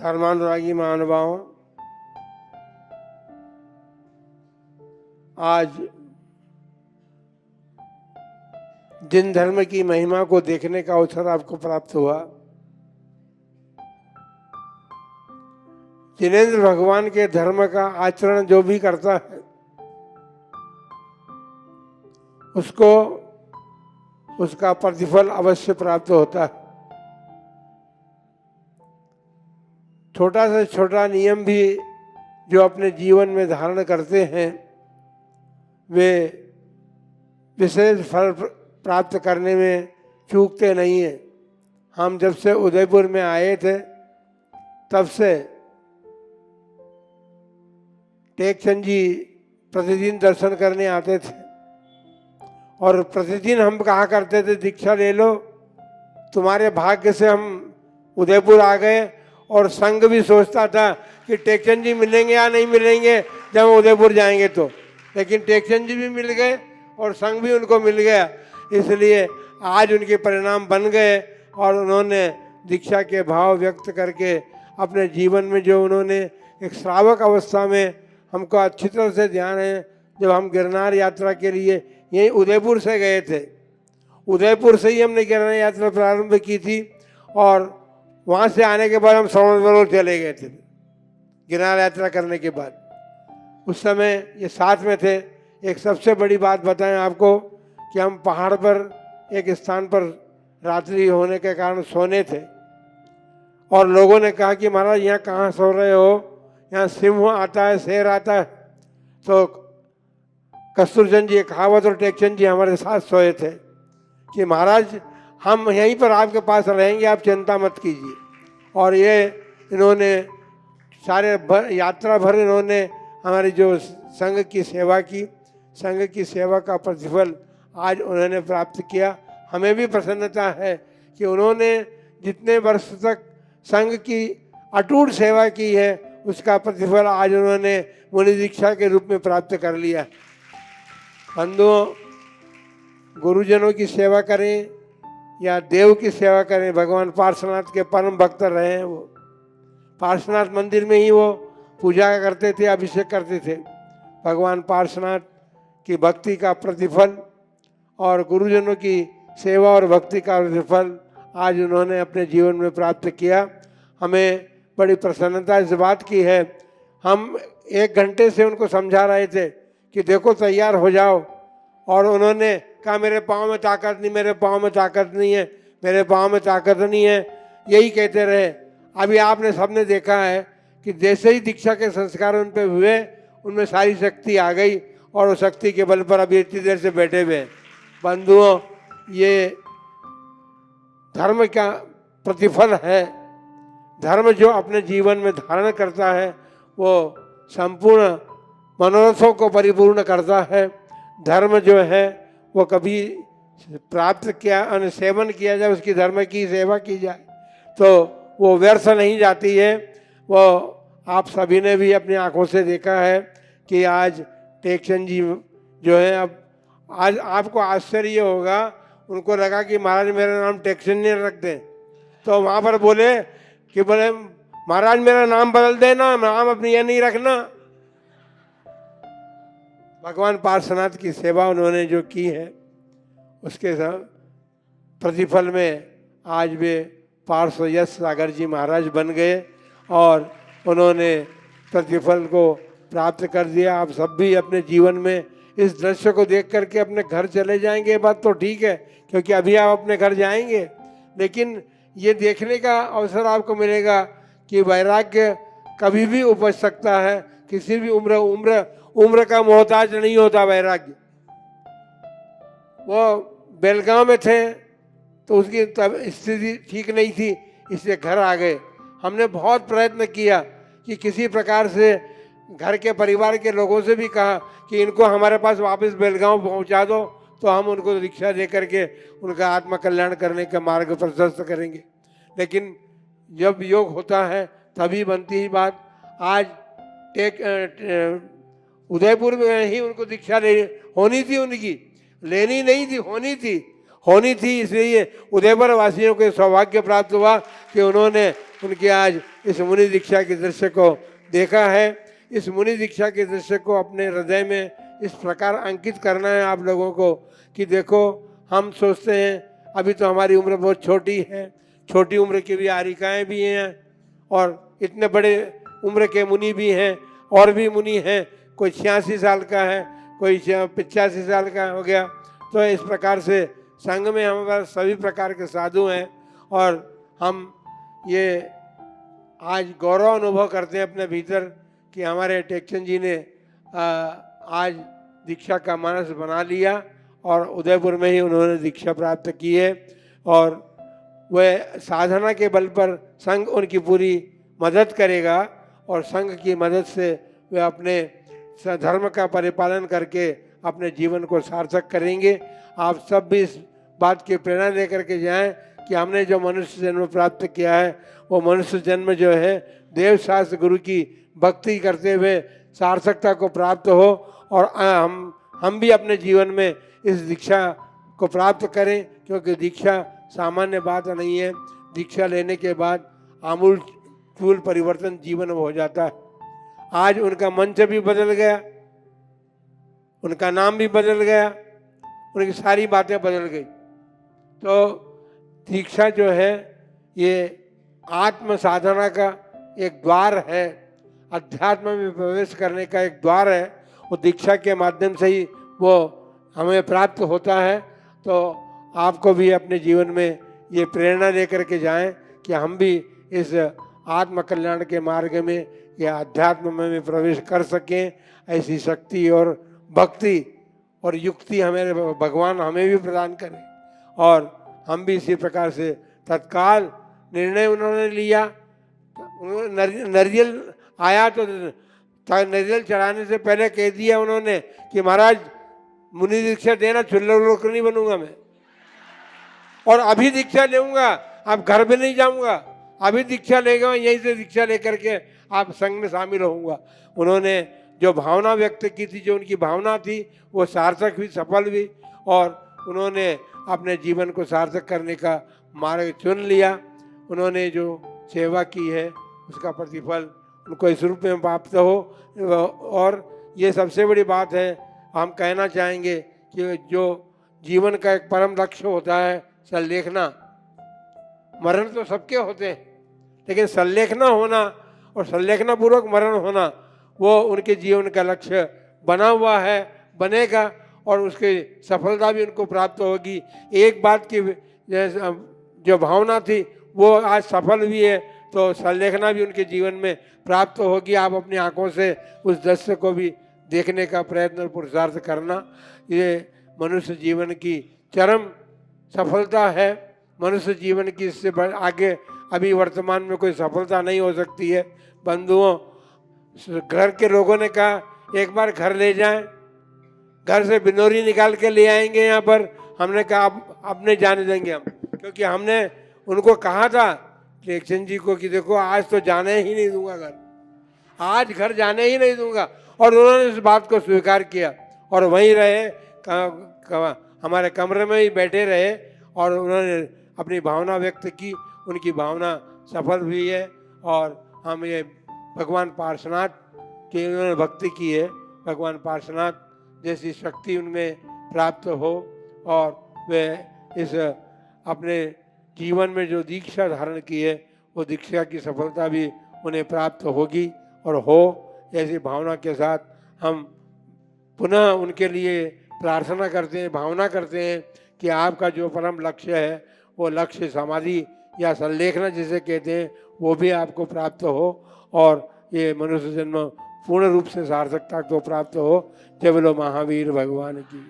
धर्मानुरागी महानुभावों, आज जिन धर्म की महिमा को देखने का अवसर आपको प्राप्त हुआ, जिनेंद्र भगवान के धर्म का आचरण जो भी करता है उसको उसका प्रतिफल अवश्य प्राप्त होता है। छोटा से छोटा नियम भी जो अपने जीवन में धारण करते हैं वे विशेष फल प्राप्त करने में चूकते नहीं हैं। हम जब से उदयपुर में आए थे तब से टेकचंद जी प्रतिदिन दर्शन करने आते थे और प्रतिदिन हम कहा करते थे दीक्षा ले लो, तुम्हारे भाग्य से हम उदयपुर आ गए। और संघ भी सोचता था कि टेकचंद जी मिलेंगे या नहीं मिलेंगे जब उदयपुर जाएंगे तो, लेकिन टेकचंद जी भी मिल गए और संघ भी उनको मिल गया, इसलिए आज उनके परिणाम बन गए और उन्होंने दीक्षा के भाव व्यक्त करके अपने जीवन में जो उन्होंने एक श्रावक अवस्था में, हमको अच्छी तरह से ध्यान है जब हम गिरनार यात्रा के लिए यहीं उदयपुर से गए थे, उदयपुर से ही हमने गिरनार यात्रा प्रारंभ की थी और वहाँ से आने के बाद हम श्रवण चले गए थे गिरनार यात्रा करने के बाद। उस समय ये साथ में थे। एक सबसे बड़ी बात बताएं आपको कि हम पहाड़ पर एक स्थान पर रात्रि होने के कारण सोने थे और लोगों ने कहा कि महाराज यहाँ कहाँ सो रहे हो, यहाँ सिंह आता है, शेर आता है। तो कस्तूरचंद जी कहावत और टेकचंद जी हमारे साथ सोए थे कि महाराज हम यहीं पर आपके पास रहेंगे, आप चिंता मत कीजिए। और ये इन्होंने सारे यात्रा भर इन्होंने हमारी जो संघ की सेवा की, संघ की सेवा का प्रतिफल आज उन्होंने प्राप्त किया। हमें भी प्रसन्नता है कि उन्होंने जितने वर्ष तक संघ की अटूट सेवा की है उसका प्रतिफल आज उन्होंने मुनि दीक्षा के रूप में प्राप्त कर लिया। बंधुओं, गुरुजनों की सेवा करें या देव की सेवा करें, भगवान पार्श्वनाथ के परम भक्त रहे हैं। वो पार्श्वनाथ मंदिर में ही वो पूजा करते थे, अभिषेक करते थे। भगवान पार्श्वनाथ की भक्ति का प्रतिफल और गुरुजनों की सेवा और भक्ति का प्रतिफल आज उन्होंने अपने जीवन में प्राप्त किया। हमें बड़ी प्रसन्नता इस बात की है। हम 1 घंटे से उनको समझा रहे थे कि देखो तैयार हो जाओ, और उन्होंने कहा मेरे पाँव में ताकत नहीं, मेरे पाँव में ताकत नहीं है, मेरे पाँव में ताकत नहीं है, यही कहते रहे। अभी आपने सबने देखा है कि जैसे ही दीक्षा के संस्कार उन पे हुए उनमें सारी शक्ति आ गई और उस शक्ति के बल पर अभी इतनी देर से बैठे हुए हैं। बंधुओं, ये धर्म का प्रतिफल है। धर्म जो अपने जीवन में धारण करता है वो संपूर्ण मनोरथों को परिपूर्ण करता है। धर्म जो है वो कभी प्राप्त किया सेवन किया जाए, उसकी धर्म की सेवा की जाए तो वो व्यर्थ नहीं जाती है। वो आप सभी ने भी अपनी आंखों से देखा है कि आज टेकचंद जी जो है, अब आज आपको आश्चर्य होगा, उनको लगा कि महाराज मेरा नाम टेकचंद नहीं रख दें, तो वहाँ पर बोले कि बोले महाराज मेरा नाम बदल देना, नाम अपनी यह नहीं रखना। भगवान पार्श्वनाथ की सेवा उन्होंने जो की है उसके प्रतिफल में आज वे पार्श्व यश सागर जी महाराज बन गए और उन्होंने प्रतिफल को प्राप्त कर दिया। आप सब भी अपने जीवन में इस दृश्य को देख करके अपने घर चले जाएंगे, बात तो ठीक है क्योंकि अभी आप अपने घर जाएंगे, लेकिन ये देखने का अवसर आपको मिलेगा कि वैराग्य कभी भी उपज सकता है। किसी भी उम्र का मोहताज नहीं होता वैराग्य। वो बेलगांव में थे तो उसकी तब स्थिति ठीक नहीं थी, इसलिए घर आ गए। हमने बहुत प्रयत्न किया कि किसी प्रकार से घर के परिवार के लोगों से भी कहा कि इनको हमारे पास वापस बेलगांव पहुंचा दो, तो हम उनको दीक्षा दे करके उनका आत्म कल्याण करने का मार्ग प्रशस्त करेंगे। लेकिन जब योग होता है तभी बनती ही बात। आज उदयपुर में ही उनको दीक्षा होनी थी, उनकी लेनी नहीं थी, होनी थी। इसलिए उदयपुर वासियों को सौभाग्य प्राप्त हुआ कि उन्होंने उनके आज इस मुनि दीक्षा के दृश्य को देखा है। इस मुनि दीक्षा के दृश्य को अपने हृदय में इस प्रकार अंकित करना है आप लोगों को कि देखो, हम सोचते हैं अभी तो हमारी उम्र बहुत छोटी है, छोटी उम्र की भी आरिकाएँ भी हैं और इतने बड़े उम्र के मुनि भी हैं, और भी मुनि हैं, कोई 86 साल का है, कोई 85 साल का हो गया। तो इस प्रकार से संघ में हमारे पास सभी प्रकार के साधु हैं और हम ये आज गौरव अनुभव करते हैं अपने भीतर कि हमारे टेकचंद जी ने आज दीक्षा का मानस बना लिया और उदयपुर में ही उन्होंने दीक्षा प्राप्त की है और वह साधना के बल पर संघ उनकी पूरी मदद करेगा और संघ की मदद से वे अपने धर्म का परिपालन करके अपने जीवन को सार्थक करेंगे। आप सब भी इस बात की प्रेरणा लेकर के जाएं कि हमने जो मनुष्य जन्म प्राप्त किया है वो मनुष्य जन्म जो है देव शास्त्र गुरु की भक्ति करते हुए सार्थकता को प्राप्त हो और हम भी अपने जीवन में इस दीक्षा को प्राप्त करें, क्योंकि दीक्षा सामान्य बात नहीं है। दीक्षा लेने के बाद आमूल परिवर्तन जीवन में हो जाता है। आज उनका मंच भी बदल गया, उनका नाम भी बदल गया, उनकी सारी बातें बदल गई। तो दीक्षा जो है ये आत्म साधना का एक द्वार है, अध्यात्म में प्रवेश करने का एक द्वार है। वो दीक्षा के माध्यम से ही वो हमें प्राप्त होता है। तो आपको भी अपने जीवन में ये प्रेरणा लेकर के जाएं कि हम भी इस आत्म कल्याण के मार्ग में या अध्यात्म में प्रवेश कर सकें। ऐसी शक्ति और भक्ति और युक्ति हमें भगवान हमें भी प्रदान करें और हम भी इसी प्रकार से तत्काल निर्णय उन्होंने लिया। नरियल आया तो नरियल चढ़ाने से पहले कह दिया उन्होंने कि महाराज मुनि दीक्षा देना, चुल्लू नहीं बनूंगा मैं, और अभी दीक्षा लूंगा, अब घर में नहीं जाऊंगा, अभी दीक्षा लेगा, यहीं से दीक्षा लेकर के आप संघ में शामिल होऊंगा। उन्होंने जो भावना व्यक्त की थी, जो उनकी भावना थी, वो सार्थक हुई, सफल हुई और उन्होंने अपने जीवन को सार्थक करने का मार्ग चुन लिया। उन्होंने जो सेवा की है उसका प्रतिफल उनको इस रूप में प्राप्त हो। और ये सबसे बड़ी बात है, हम कहना चाहेंगे कि जो जीवन का एक परम लक्ष्य होता है संलेखना, मरण तो सबके होते हैं, लेकिन संलेखना होना और संलेखना पूर्वक मरण होना वो उनके जीवन का लक्ष्य बना हुआ है, बनेगा और उसकी सफलता भी उनको प्राप्त होगी। एक बात की जो भावना थी वो आज सफल हुई है, तो संलेखना भी उनके जीवन में प्राप्त होगी। आप अपनी आंखों से उस दृश्य को भी देखने का प्रयत्न और पुरुषार्थ करना, ये मनुष्य जीवन की चरम सफलता है। मनुष्य जीवन की इससे आगे अभी वर्तमान में कोई सफलता नहीं हो सकती है। बंधुओं, घर के लोगों ने कहा एक बार घर ले जाएं, घर से बिनोरी निकाल के ले आएंगे यहाँ पर। हमने कहा अब नहीं जाने देंगे हम, क्योंकि हमने उनको कहा था टेकचंद जी को कि देखो आज तो जाने ही नहीं दूंगा घर, आज घर जाने ही नहीं दूंगा। और उन्होंने इस बात को स्वीकार किया और वहीं रहे, हमारे कमरे में ही बैठे रहे और उन्होंने अपनी भावना व्यक्त की। उनकी भावना सफल हुई है और हम ये भगवान पार्श्वनाथ की उन्होंने भक्ति की है, भगवान पार्श्वनाथ जैसी शक्ति उनमें प्राप्त हो और वे इस अपने जीवन में जो दीक्षा धारण की है वो दीक्षा की सफलता भी उन्हें प्राप्त होगी और हो। ऐसी भावना के साथ हम पुनः उनके लिए प्रार्थना करते हैं, भावना करते हैं कि आपका जो परम लक्ष्य है वो लक्ष्य समाधि या संलेखना जिसे कहते हैं वो भी आपको प्राप्त हो और ये मनुष्य जन्म पूर्ण रूप से सार्थकता को प्राप्त हो। जय बोलो महावीर भगवान की।